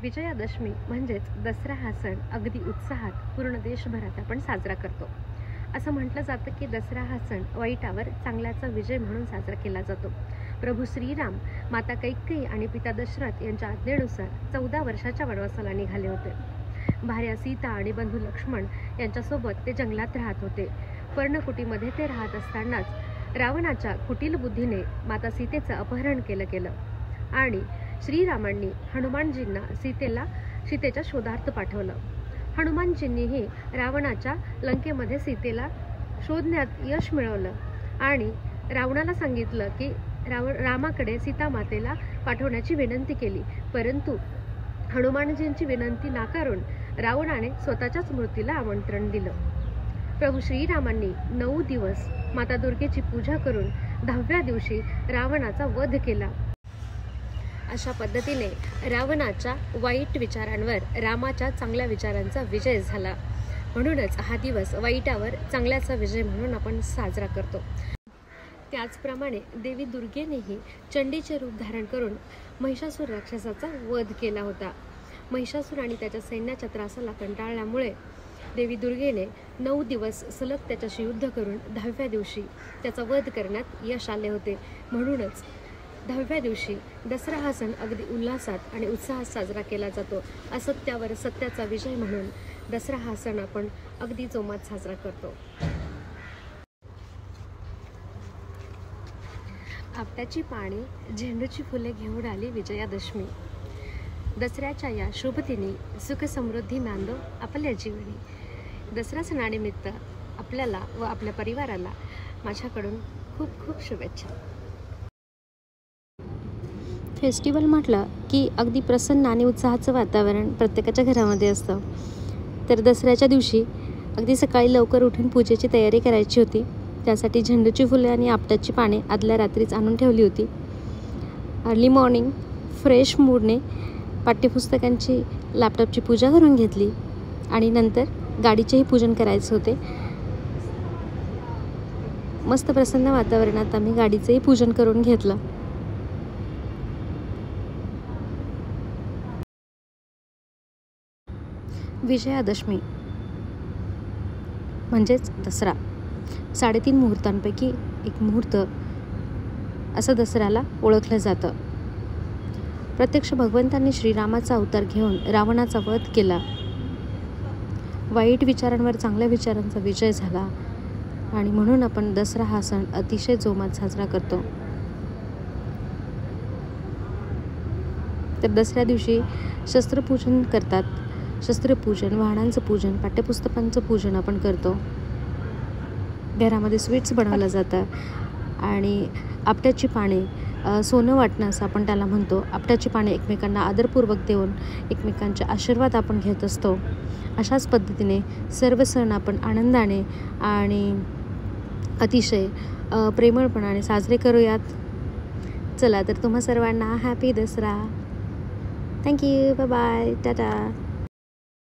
विजयादशमी म्हणजेच दसरा हा सण अगदी उत्साहात पूर्ण देशभरात आपण साजरा करतो। असं म्हटलं जातं की दसरा हा सण वाईटावर चांगल्याचा विजय म्हणून साजरा केला जातो। प्रभू श्रीराम, माता कैकेयी आणि पिता दशरथ यांच्या आज्ञेनुसार 14 वर्षाच्या वनवासाला निघाले होते। भार्या सीता आणि बंधू लक्ष्मण यांच्यासोबत ते जंगलात राहत होते। पर्णकुटीमध्ये ते राहत असतानाच रावणाच्या कुटील बुद्धीने माता सीतेचं अपहरण केलं गेलं आणि श्रीरामांनी हनुमानजींना सीतेच्या शोधार्थ पाठवलं। हनुमानजींनीही रावणाच्या लंकेमध्ये सीतेला शोधण्यात यश मिळवलं आणि रावणाला सांगितलं की रामाकडे सीता मातेला पाठवण्याची विनंती केली, परंतु हनुमानजींची विनंती नाकारून रावणाने स्वतःच्याच मृत्यूला आमंत्रण दिलं। प्रभू श्रीरामांनी 9 दिवस माता दुर्गेची पूजा करून 10व्या दिवशी रावणाचा वध केला। अशा पद्धतीने रावणाच्या वाईट विचारांवर रामाच्या चांगल्या विचारांचा विजय झाला। म्हणूनच हा दिवस वाईटावर चांगल्याचा विजय म्हणून आपण साजरा करतो। त्याचप्रमाणे देवी दुर्गेनेही चंडीचे रूप धारण करून महिषासूर राक्षसाचा वध केला होता। महिषासूर आणि त्याच्या सैन्याच्या त्रासाला कंटाळल्यामुळे देवी दुर्गेने 9 दिवस सलग त्याच्याशी युद्ध करून 10व्या दिवशी त्याचा वध करण्यात यश आले होते। म्हणूनच 10व्या दिवशी दसरा हा सण अगदी उल्हासात आणि उत्साहात साजरा केला जातो। असत्यावर सत्याचा विजय म्हणून दसरा हा सण आपण अगदी जोमात साजरा करतो। आपट्याची पाने, झेंडूची फुले घेऊन आली विजयादशमी। दसऱ्याच्या या शुभ दिनी सुख समृद्धी नांदो आपल्या जीवनी। दसरा सणानिमित्त आपल्याला व आपल्या परिवाराला माझ्याकडून खूप खूप शुभेच्छा। फेस्टिवल म्हटलं की अगदी प्रसन्न आणि उत्साहाचं वातावरण प्रत्येकाच्या घरामध्ये असतं। तर दसऱ्याच्या दिवशी अगदी सकाळी लवकर उठून पूजेची तयारी करायची होती। त्यासाठी झेंडूची फुले आणि आपट्याची पाने आदल्या रात्रीच आणून ठेवली होती। अर्ली मॉर्निंग फ्रेश मूडने पाठ्यपुस्तकांची, लॅपटॉपची पूजा करून घेतली आणि नंतर गाडीचेही पूजन करायचे होते। मस्त प्रसन्न वातावरणात आम्ही गाडीचेही पूजन करून घेतलं। विजयादशमी म्हणजेच दसरा 3.5 मुहूर्तांपैकी एक मुहूर्त असं दसऱ्याला ओळखलं जातं। प्रत्यक्ष भगवंतांनी श्रीरामाचा अवतार घेऊन रावणाचा वध केला। वाईट विचारांवर चांगल्या विचारांचा विजय झाला आणि म्हणून आपण दसरा हा सण अतिशय जोमात साजरा करतो। तर दसऱ्या दिवशी शस्त्रपूजन करतात। शस्त्रपूजन, वाहनांचं पूजन, पाठ्यपुस्तकांचं पूजन आपण करतो। घरामध्ये स्वीट्स बनवलं जातं आणि आपट्याची पाने, सोनं वाटणं असं आपण त्याला म्हणतो। आपट्याची पाने एकमेकांना आदरपूर्वक देऊन एकमेकांचे आशीर्वाद आपण घेत असतो। अशाच पद्धतीने सर्व सण आपण आनंदाने आणि अतिशय प्रेमळपणाने साजरे करूयात। चला तर तुम्हा सर्वांना happy Dasara. Thank you, bye bye, Tata.